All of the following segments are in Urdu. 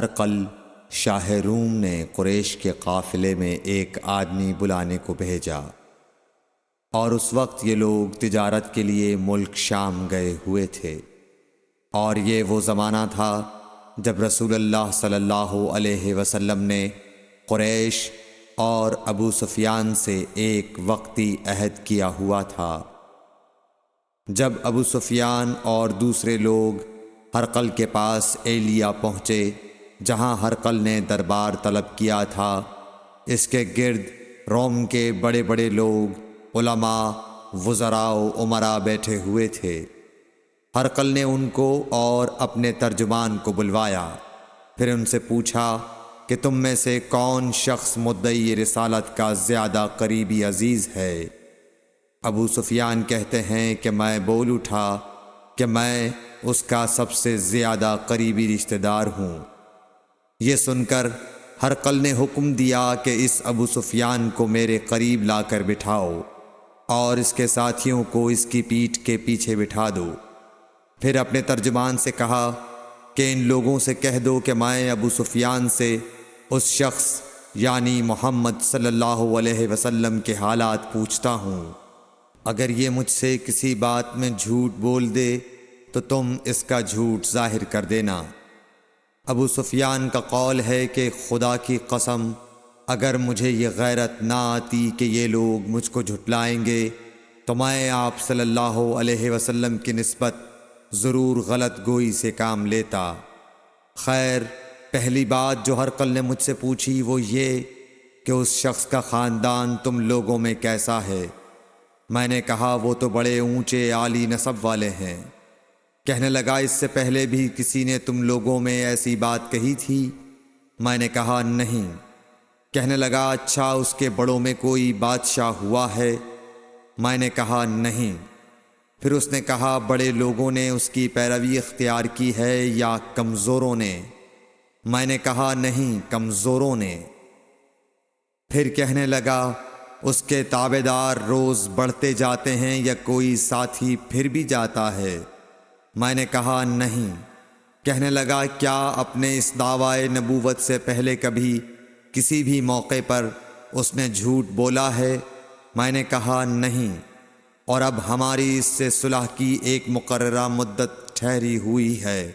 ہرقل شاہ روم نے قریش کے قافلے میں ایک آدمی بلانے کو بھیجا، اور اس وقت یہ لوگ تجارت کے لیے ملک شام گئے ہوئے تھے، اور یہ وہ زمانہ تھا جب رسول اللہ صلی اللہ علیہ وسلم نے قریش اور ابو سفیان سے ایک وقتی عہد کیا ہوا تھا۔ جب ابو سفیان اور دوسرے لوگ ہرقل کے پاس ایلیا پہنچے جہاں ہرقل نے دربار طلب کیا تھا، اس کے گرد روم کے بڑے بڑے لوگ، علماء، وزراء و امراء بیٹھے ہوئے تھے۔ ہرقل نے ان کو اور اپنے ترجمان کو بلوایا، پھر ان سے پوچھا کہ تم میں سے کون شخص مدعی رسالت کا زیادہ قریبی عزیز ہے؟ ابو سفیان کہتے ہیں کہ میں بول اٹھا کہ میں اس کا سب سے زیادہ قریبی رشتہ دار ہوں۔ یہ سن کر ہرقل نے حکم دیا کہ اس ابو سفیان کو میرے قریب لا کر بٹھاؤ اور اس کے ساتھیوں کو اس کی پیٹھ کے پیچھے بٹھا دو۔ پھر اپنے ترجمان سے کہا کہ ان لوگوں سے کہہ دو کہ میں ابو سفیان سے اس شخص یعنی محمد صلی اللہ علیہ وسلم کے حالات پوچھتا ہوں، اگر یہ مجھ سے کسی بات میں جھوٹ بول دے تو تم اس کا جھوٹ ظاہر کر دینا۔ ابو سفیان کا قول ہے کہ خدا کی قسم اگر مجھے یہ غیرت نہ آتی کہ یہ لوگ مجھ کو جھٹلائیں گے تو میں آپ صلی اللہ علیہ وسلم کی نسبت ضرور غلط گوئی سے کام لیتا۔ خیر، پہلی بات جو ہرقل نے مجھ سے پوچھی وہ یہ کہ اس شخص کا خاندان تم لوگوں میں کیسا ہے؟ میں نے کہا وہ تو بڑے اونچے عالی نسب والے ہیں۔ کہنے لگا اس سے پہلے بھی کسی نے تم لوگوں میں ایسی بات کہی تھی؟ میں نے کہا نہیں۔ کہنے لگا اچھا اس کے بڑوں میں کوئی بادشاہ ہوا ہے؟ میں نے کہا نہیں۔ پھر اس نے کہا بڑے لوگوں نے اس کی پیروی اختیار کی ہے یا کمزوروں نے؟ میں نے کہا نہیں، کمزوروں نے۔ پھر کہنے لگا اس کے تابعدار روز بڑھتے جاتے ہیں یا کوئی ساتھی پھر بھی جاتا ہے؟ میں نے کہا نہیں۔ کہنے لگا کیا اپنے اس دعوی نبوت سے پہلے کبھی کسی بھی موقع پر اس نے جھوٹ بولا ہے؟ میں نے کہا نہیں، اور اب ہماری اس سے صلح کی ایک مقررہ مدت ٹھہری ہوئی ہے،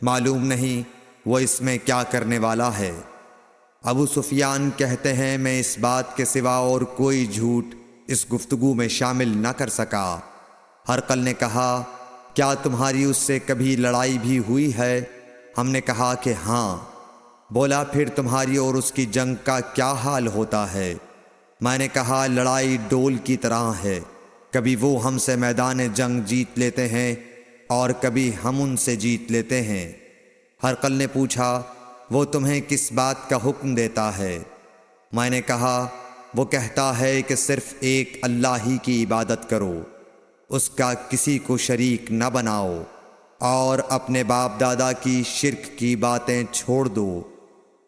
معلوم نہیں وہ اس میں کیا کرنے والا ہے۔ ابو سفیان کہتے ہیں میں اس بات کے سوا اور کوئی جھوٹ اس گفتگو میں شامل نہ کر سکا۔ ہرقل نے کہا کیا تمہاری اس سے کبھی لڑائی بھی ہوئی ہے؟ ہم نے کہا کہ ہاں۔ بولا پھر تمہاری اور اس کی جنگ کا کیا حال ہوتا ہے؟ میں نے کہا لڑائی ڈول کی طرح ہے، کبھی وہ ہم سے میدان جنگ جیت لیتے ہیں اور کبھی ہم ان سے جیت لیتے ہیں۔ ہرقل نے پوچھا وہ تمہیں کس بات کا حکم دیتا ہے؟ میں نے کہا وہ کہتا ہے کہ صرف ایک اللہ ہی کی عبادت کرو، اس کا کسی کو شریک نہ بناؤ، اور اپنے باپ دادا کی شرک کی باتیں چھوڑ دو،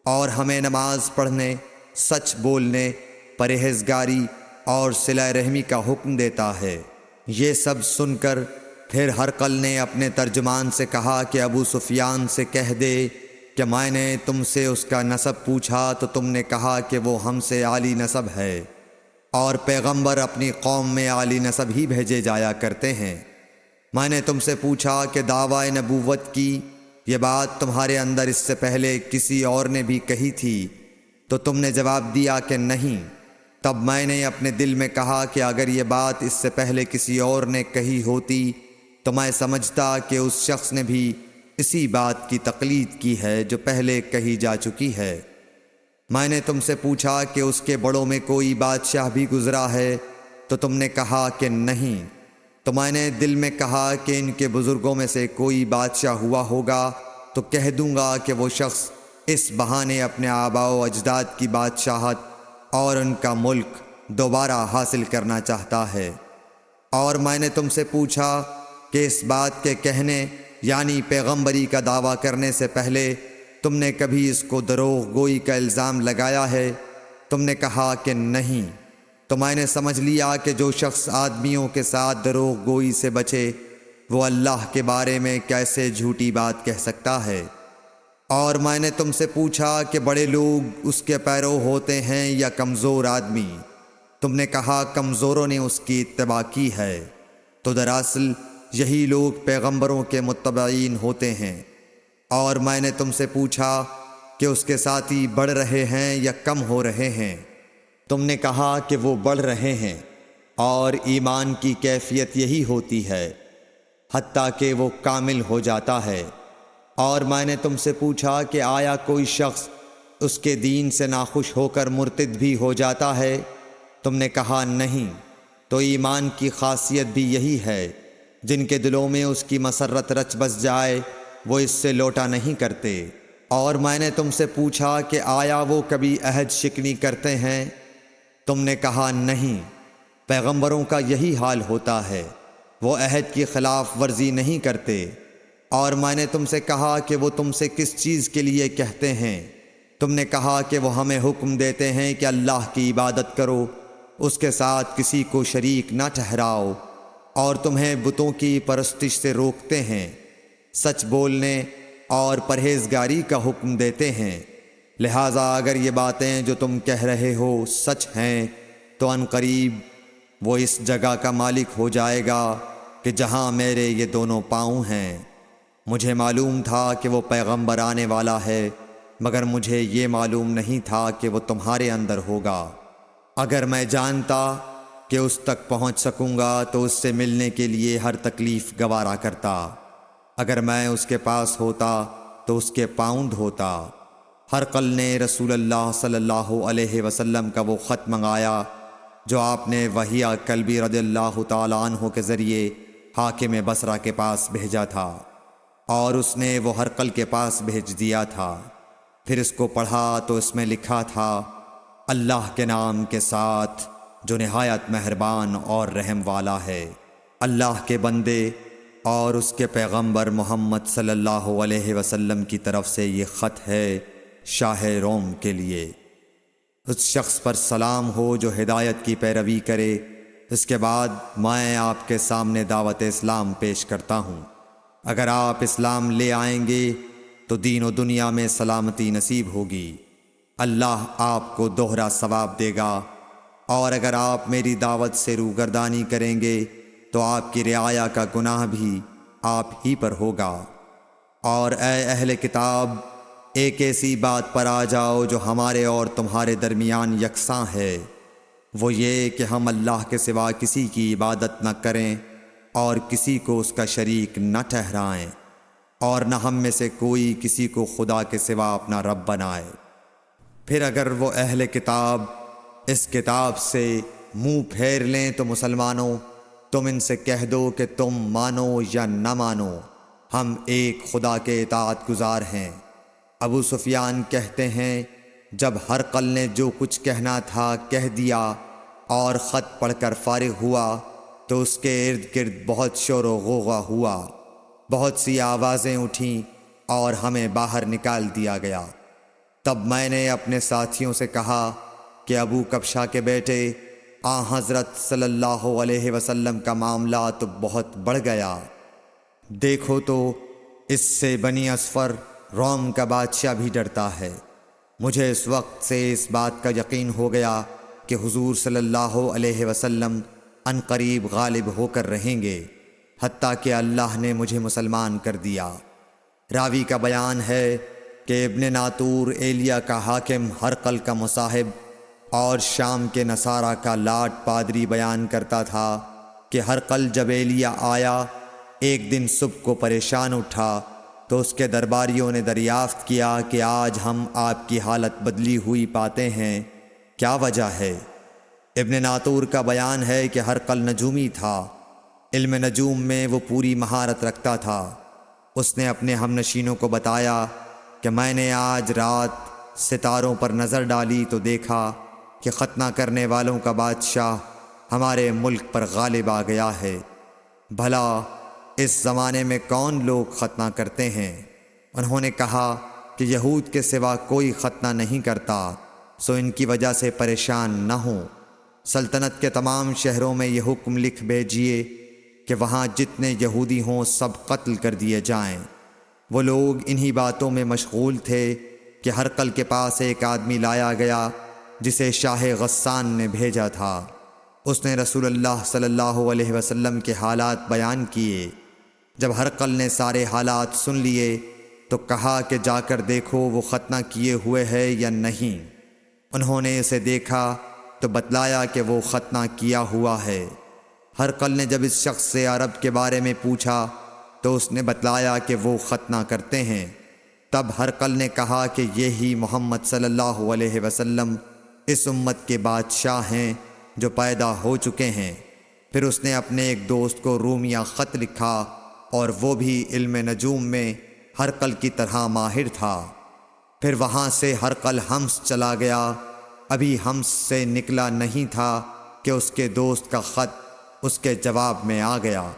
اور ہمیں نماز پڑھنے، سچ بولنے، پرہیزگاری اور صلہ رحمی کا حکم دیتا ہے۔ یہ سب سن کر پھر ہرقل نے اپنے ترجمان سے کہا کہ ابو سفیان سے کہہ دے کہ میں نے تم سے اس کا نسب پوچھا تو تم نے کہا کہ وہ ہم سے عالی نسب ہے، اور پیغمبر اپنی قوم میں عالی نسب ہی بھیجے جایا کرتے ہیں۔ میں نے تم سے پوچھا کہ دعوی نبوت کی یہ بات تمہارے اندر اس سے پہلے کسی اور نے بھی کہی تھی؟ تو تم نے جواب دیا کہ نہیں۔ تب میں نے اپنے دل میں کہا کہ اگر یہ بات اس سے پہلے کسی اور نے کہی ہوتی تو میں سمجھتا کہ اس شخص نے بھی اسی بات کی تقلید کی ہے جو پہلے کہی جا چکی ہے۔ میں نے تم سے پوچھا کہ اس کے بڑوں میں کوئی بادشاہ بھی گزرا ہے؟ تو تم نے کہا کہ نہیں۔ تو میں نے دل میں کہا کہ ان کے بزرگوں میں سے کوئی بادشاہ ہوا ہوگا تو کہہ دوں گا کہ وہ شخص اس بہانے اپنے آباء و اجداد کی بادشاہت اور ان کا ملک دوبارہ حاصل کرنا چاہتا ہے۔ اور میں نے تم سے پوچھا کہ اس بات کے کہنے یعنی پیغمبری کا دعویٰ کرنے سے پہلے تم نے کبھی اس کو دروغ گوئی کا الزام لگایا ہے؟ تم نے کہا کہ نہیں۔ تو میں نے سمجھ لیا کہ جو شخص آدمیوں کے ساتھ دروغ گوئی سے بچے وہ اللہ کے بارے میں کیسے جھوٹی بات کہہ سکتا ہے۔ اور میں نے تم سے پوچھا کہ بڑے لوگ اس کے پیرو ہوتے ہیں یا کمزور آدمی؟ تم نے کہا کمزوروں نے اس کی اتباع کی ہے، تو دراصل یہی لوگ پیغمبروں کے متبعین ہوتے ہیں۔ اور میں نے تم سے پوچھا کہ اس کے ساتھی بڑھ رہے ہیں یا کم ہو رہے ہیں؟ تم نے کہا کہ وہ بڑھ رہے ہیں، اور ایمان کی کیفیت یہی ہوتی ہے حتیٰ کہ وہ کامل ہو جاتا ہے۔ اور میں نے تم سے پوچھا کہ آیا کوئی شخص اس کے دین سے ناخوش ہو کر مرتد بھی ہو جاتا ہے؟ تم نے کہا نہیں۔ تو ایمان کی خاصیت بھی یہی ہے، جن کے دلوں میں اس کی مسرت رچ بس جائے وہ اس سے لوٹا نہیں کرتے۔ اور میں نے تم سے پوچھا کہ آیا وہ کبھی عہد شکنی کرتے ہیں؟ تم نے کہا نہیں۔ پیغمبروں کا یہی حال ہوتا ہے، وہ عہد کی خلاف ورزی نہیں کرتے۔ اور میں نے تم سے کہا کہ وہ تم سے کس چیز کے لیے کہتے ہیں؟ تم نے کہا کہ وہ ہمیں حکم دیتے ہیں کہ اللہ کی عبادت کرو، اس کے ساتھ کسی کو شریک نہ ٹھہراؤ، اور تمہیں بتوں کی پرستش سے روکتے ہیں، سچ بولنے اور پرہیزگاری کا حکم دیتے ہیں۔ لہٰذا اگر یہ باتیں جو تم کہہ رہے ہو سچ ہیں تو ان قریب وہ اس جگہ کا مالک ہو جائے گا کہ جہاں میرے یہ دونوں پاؤں ہیں۔ مجھے معلوم تھا کہ وہ پیغمبر آنے والا ہے، مگر مجھے یہ معلوم نہیں تھا کہ وہ تمہارے اندر ہوگا۔ اگر میں جانتا کہ اس تک پہنچ سکوں گا تو اس سے ملنے کے لیے ہر تکلیف گوارا کرتا۔ اگر میں اس کے پاس ہوتا تو اس کے پاؤں دھوتا۔ ہرقل نے رسول اللہ صلی اللہ علیہ وسلم کا وہ خط منگایا جو آپ نے وہیہ کلبی رضی اللہ تعالیٰ عنہ کے ذریعے حاکم بصرہ کے پاس بھیجا تھا، اور اس نے وہ ہرقل کے پاس بھیج دیا تھا۔ پھر اس کو پڑھا تو اس میں لکھا تھا، اللہ کے نام کے ساتھ جو نہایت مہربان اور رحم والا ہے۔ اللہ کے بندے اور اس کے پیغمبر محمد صلی اللہ علیہ وسلم کی طرف سے یہ خط ہے شاہ روم کے لیے۔ اس شخص پر سلام ہو جو ہدایت کی پیروی کرے۔ اس کے بعد میں آپ کے سامنے دعوت اسلام پیش کرتا ہوں۔ اگر آپ اسلام لے آئیں گے تو دین و دنیا میں سلامتی نصیب ہوگی، اللہ آپ کو دوہرا ثواب دے گا۔ اور اگر آپ میری دعوت سے روگردانی کریں گے تو آپ کی رعایا کا گناہ بھی آپ ہی پر ہوگا۔ اور اے اہل کتاب، ایک ایسی بات پر آ جاؤ جو ہمارے اور تمہارے درمیان یکساں ہے، وہ یہ کہ ہم اللہ کے سوا کسی کی عبادت نہ کریں اور کسی کو اس کا شریک نہ ٹھہرائیں، اور نہ ہم میں سے کوئی کسی کو خدا کے سوا اپنا رب بنائے۔ پھر اگر وہ اہل کتاب اس کتاب سے منہ پھیر لیں تو مسلمانوں، تم ان سے کہہ دو کہ تم مانو یا نہ مانو، ہم ایک خدا کے اطاعت گزار ہیں۔ ابو سفیان کہتے ہیں، جب ہرقل نے جو کچھ کہنا تھا کہہ دیا اور خط پڑھ کر فارغ ہوا تو اس کے ارد گرد بہت شور و غوغا ہوا، بہت سی آوازیں اٹھیں اور ہمیں باہر نکال دیا گیا۔ تب میں نے اپنے ساتھیوں سے کہا کہ ابو کبشہ کے بیٹے حضرت صلی اللہ علیہ وسلم کا معاملہ تو بہت بڑھ گیا۔ دیکھو تو اس سے بنی اصفر روم کا بادشاہ بھی ڈرتا ہے۔ مجھے اس وقت سے اس بات کا یقین ہو گیا کہ حضور صلی اللہ علیہ وسلم ان قریب غالب ہو کر رہیں گے، حتیٰ کہ اللہ نے مجھے مسلمان کر دیا۔ راوی کا بیان ہے کہ ابن ناطور ایلیا کا حاکم ہرقل کا مصاحب اور شام کے نصارہ کا لاٹ پادری بیان کرتا تھا کہ ہرقل جب ایلیا آیا ایک دن صبح کو پریشان اٹھا تو اس کے درباریوں نے دریافت کیا کہ آج ہم آپ کی حالت بدلی ہوئی پاتے ہیں، کیا وجہ ہے؟ ابن ناطور کا بیان ہے کہ ہرقل نجومی تھا، علم نجوم میں وہ پوری مہارت رکھتا تھا۔ اس نے اپنے ہم نشینوں کو بتایا کہ میں نے آج رات ستاروں پر نظر ڈالی تو دیکھا کہ ختنہ کرنے والوں کا بادشاہ ہمارے ملک پر غالب آ گیا ہے۔ بھلا اس زمانے میں کون لوگ ختنہ کرتے ہیں؟ انہوں نے کہا کہ یہود کے سوا کوئی ختنہ نہیں کرتا، سو ان کی وجہ سے پریشان نہ ہوں۔ سلطنت کے تمام شہروں میں یہ حکم لکھ بھیجیے کہ وہاں جتنے یہودی ہوں سب قتل کر دیے جائیں۔ وہ لوگ انہی باتوں میں مشغول تھے کہ ہرقل کے پاس ایک آدمی لایا گیا جسے شاہ غسان نے بھیجا تھا۔ اس نے رسول اللہ صلی اللہ علیہ وسلم کے حالات بیان کیے۔ جب ہرقل نے سارے حالات سن لیے تو کہا کہ جا کر دیکھو وہ ختنہ کیے ہوئے ہے یا نہیں۔ انہوں نے اسے دیکھا تو بتلایا کہ وہ ختنہ کیا ہوا ہے۔ ہرقل نے جب اس شخص سے عرب کے بارے میں پوچھا تو اس نے بتلایا کہ وہ ختنہ کرتے ہیں۔ تب ہرقل نے کہا کہ یہی محمد صلی اللہ علیہ وسلم اس امت کے بادشاہ ہیں جو پیدا ہو چکے ہیں۔ پھر اس نے اپنے ایک دوست کو رومیہ خط لکھا اور وہ بھی علم نجوم میں ہرقل کی طرح ماہر تھا۔ پھر وہاں سے ہرقل حمص چلا گیا۔ ابھی حمص سے نکلا نہیں تھا کہ اس کے دوست کا خط اس کے جواب میں آ گیا۔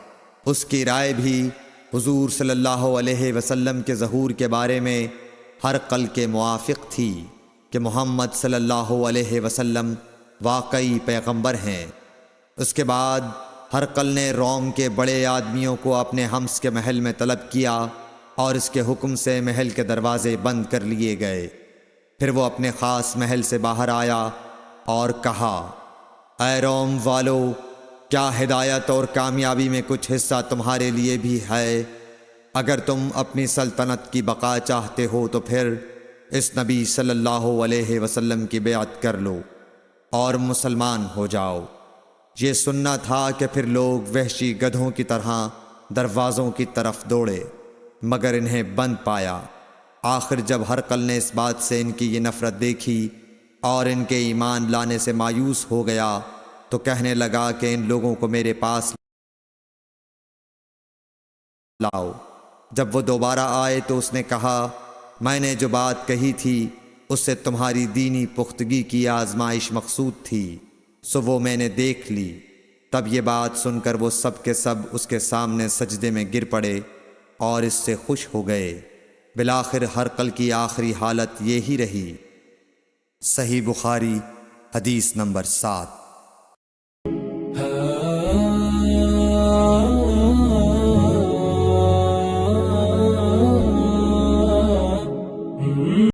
اس کی رائے بھی حضور صلی اللہ علیہ وسلم کے ظہور کے بارے میں ہرقل کے موافق تھی کہ محمد صلی اللہ علیہ وسلم واقعی پیغمبر ہیں۔ اس کے بعد ہرقل نے روم کے بڑے آدمیوں کو اپنے حمص کے محل میں طلب کیا اور اس کے حکم سے محل کے دروازے بند کر لیے گئے۔ پھر وہ اپنے خاص محل سے باہر آیا اور کہا، اے روم والو، کیا ہدایت اور کامیابی میں کچھ حصہ تمہارے لیے بھی ہے؟ اگر تم اپنی سلطنت کی بقا چاہتے ہو تو پھر اس نبی صلی اللہ علیہ وسلم کی بیعت کر لو اور مسلمان ہو جاؤ۔ یہ سننا تھا کہ پھر لوگ وحشی گدھوں کی طرح دروازوں کی طرف دوڑے مگر انہیں بند پایا۔ آخر جب ہرقل نے اس بات سے ان کی یہ نفرت دیکھی اور ان کے ایمان لانے سے مایوس ہو گیا تو کہنے لگا کہ ان لوگوں کو میرے پاس لاؤ۔ جب وہ دوبارہ آئے تو اس نے کہا، میں نے جو بات کہی تھی اس سے تمہاری دینی پختگی کی آزمائش مقصود تھی، سو وہ میں نے دیکھ لی۔ تب یہ بات سن کر وہ سب کے سب اس کے سامنے سجدے میں گر پڑے اور اس سے خوش ہو گئے۔ بالآخر ہرقل کی آخری حالت یہی رہی۔ صحیح بخاری حدیث نمبر 7۔